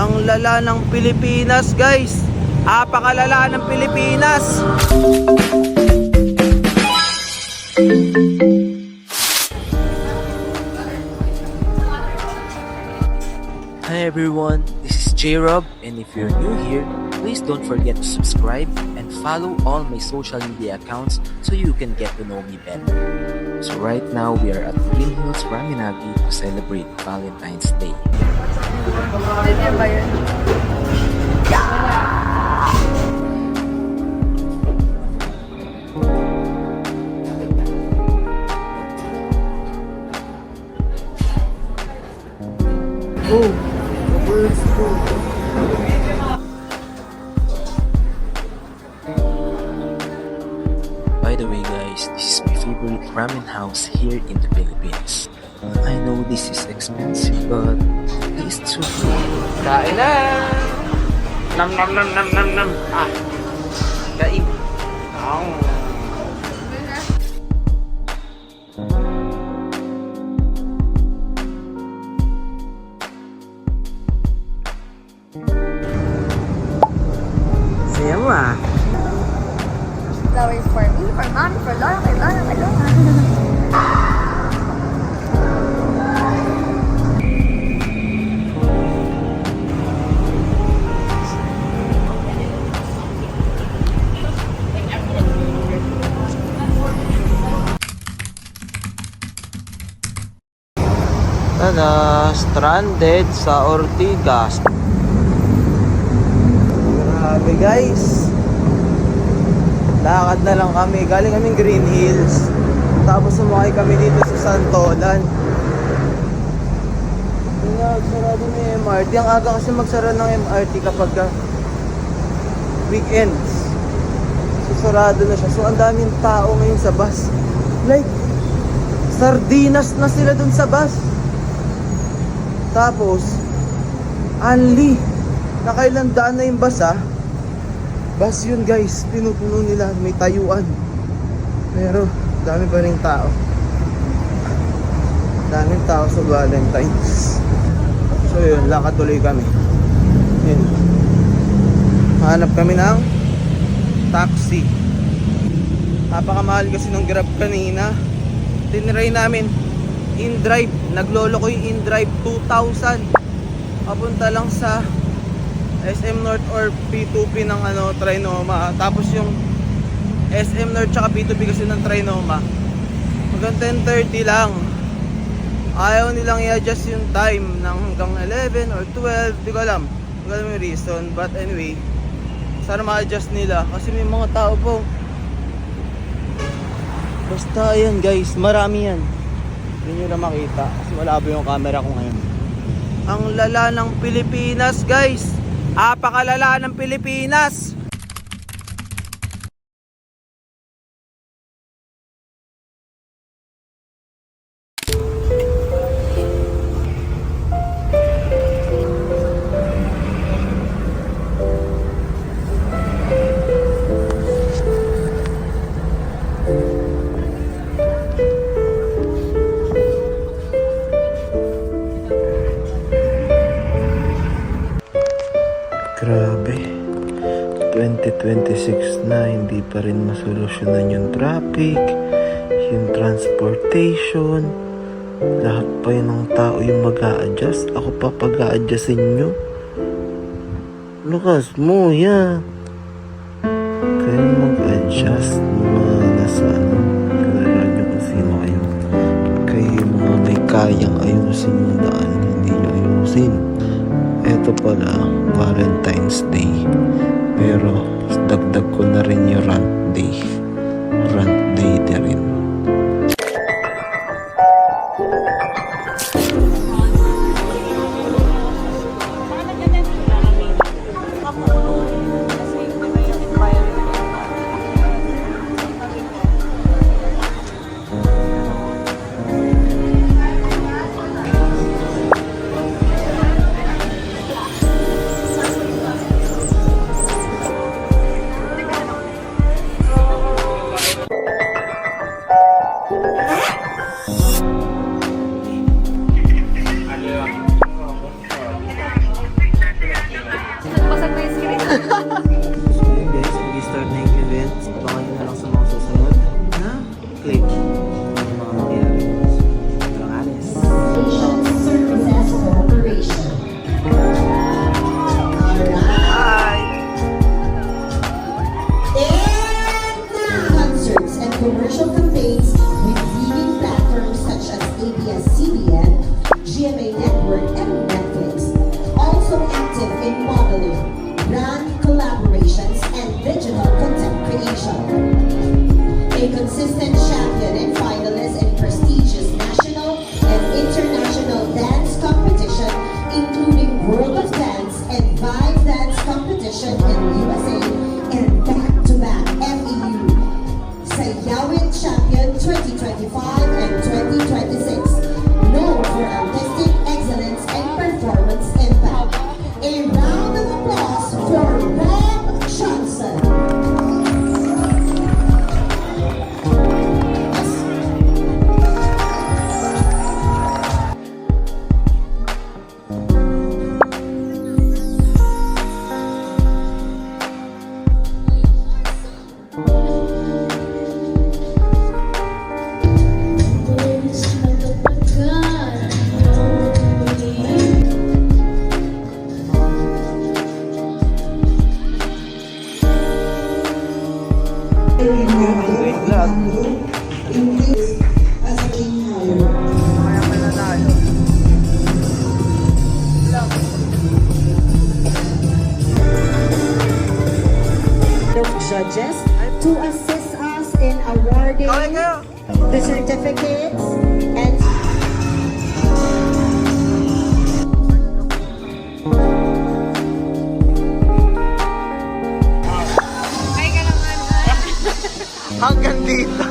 Ang lala ng Pilipinas, guys. Apakalala ng Pilipinas. Hi everyone, this is J-Rob, and if you're new here, please don't forget to subscribe and follow all my social media accounts so you can get to know me better. So right now, we are at Green Hills Raminagi to celebrate Valentine's Day. Pwede ba yun? By the way guys, this is my favorite ramen house here in the Philippines. I know this is expensive but it's true. Kain na! Nam nam nam nam nam nam. Kain. Saya mo ah. Flowers for me, for mommy, for Laura, kay Laura, kay Laura. Tada! Stranded sa Ortigas. Grabe guys. Lakad na lang kami. Galing kaming Green Hills. Tapos sumakay kami dito sa Santolan. Sarado na yung MRT. Ang aga kasi magsara ng MRT kapag weekends. So sarado na siya. So ang daming tao ngayon sa bus. Like, sardinas na sila dun sa bus. Tapos, only nakailang daan na yung bus ah. Bus yun guys, pinupuno nila, may tayuan. Pero, dami pa rin tao. Daming tao sa Valentine's. So yun, lakad tuloy kami. Yun. Hanap kami ng taxi. Napakamahal kasi ng Grab kanina. Tinry namin InDrive, naglolo ko yung InDrive 2,000 papunta lang sa SM North or P2P ng Trinoma. Tapos yung SM North tsaka P2P kasi ng Trinoma hanggang 10:30 lang. Ayaw nilang i-adjust yung time ng hanggang 11 or 12, di ko alam yung reason, but anyway, sana ma-adjust nila kasi may mga tao po. Basta yan guys, marami yan. Hindi nyo na makita kasi malabo yung camera ko ngayon. Ang lala ng Pilipinas guys. Apakalala ng Pilipinas. Grabe, 2026 na, hindi pa rin masolusyonan yung traffic, yung transportation, lahat pa yun ng tao yung mag-a-adjust. Ako pa pag-a-adjustin nyo. Lukas mo, yeah. Kayo mag-adjust, mga nasa kilala nyo kung sino kayo. Kayo mga may kayang ayusin yung daan, hindi nyo ayusin. Ito pala, Valentine's Day. Pero dagdag ko na rin yung rant day. Rant day na rin. vlog. Kaya mananalo. The judges to assist us in awarding Kawin kayo! the certificates and Hanggang dito.